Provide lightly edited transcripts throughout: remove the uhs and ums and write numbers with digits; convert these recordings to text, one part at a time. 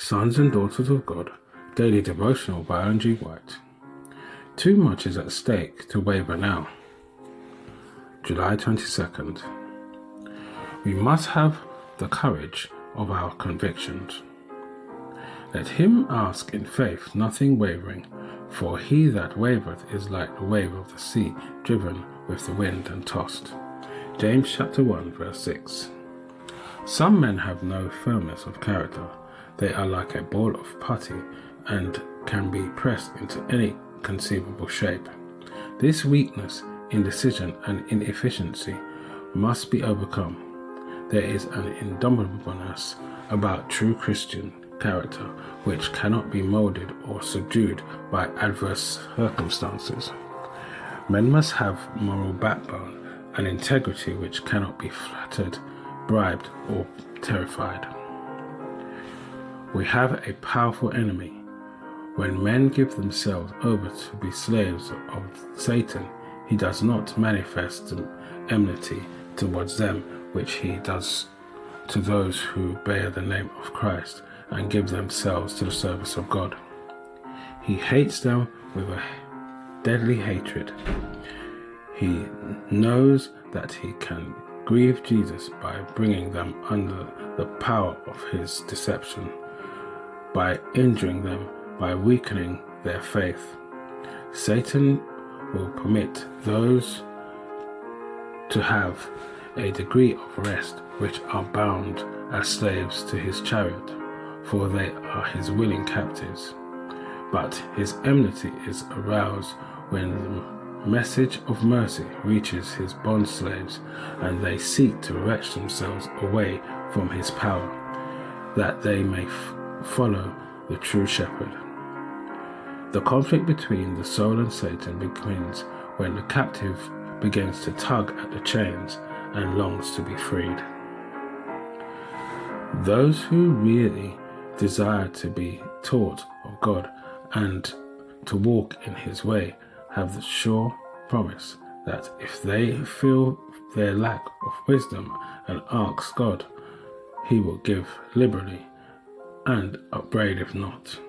Sons and Daughters of God, Daily Devotional by Andrew White. Too much is at stake to waver now. July 22nd. We must have the courage of our convictions. Let him ask in faith, nothing wavering, for he that wavereth is like the wave of the sea, driven with the wind and tossed. James chapter 1 verse 6. Some men have no firmness of character. They are like a ball of putty and can be pressed into any conceivable shape. This weakness, indecision, and inefficiency must be overcome. There is an indomitableness about true Christian character which cannot be moulded or subdued by adverse circumstances. Men must have moral backbone and integrity which cannot be flattered, bribed, or terrified. We have a powerful enemy. When men give themselves over to be slaves of Satan, he does not manifest enmity towards them which he does to those who bear the name of Christ and give themselves to the service of God. He hates them with a deadly hatred. He knows that he can grieve Jesus by bringing them under the power of his deception, by injuring them, by weakening their faith. Satan will permit those to have a degree of rest which are bound as slaves to his chariot, for they are his willing captives. But his enmity is aroused when the message of mercy reaches his bond slaves and they seek to wrench themselves away from his power, that they may follow the true shepherd. The conflict between the soul and Satan begins when the captive begins to tug at the chains and longs to be freed. Those who really desire to be taught of God and to walk in his way have the sure promise that if they feel their lack of wisdom and ask God, he will give liberally and upbraid if not.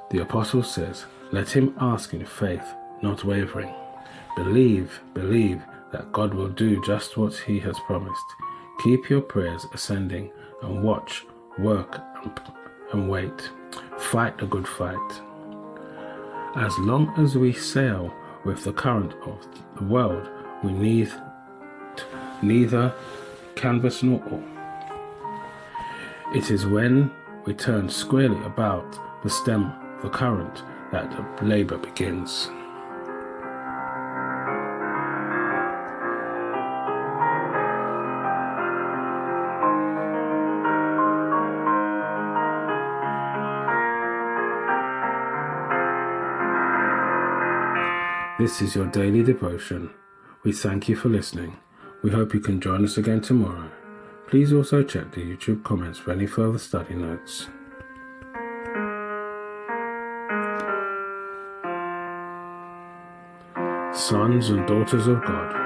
The apostle says, let him ask in faith, not wavering. Believe that God will do just what he has promised. Keep your prayers ascending and watch, work and wait. Fight the good fight. As long as we sail with the current of the world, we need neither canvas nor oar. It is when we turn squarely about the stem of the current that the labour begins. This is your daily devotion. We thank you for listening. We hope you can join us again tomorrow. Please also check the YouTube comments for any further study notes. Sons and Daughters of God.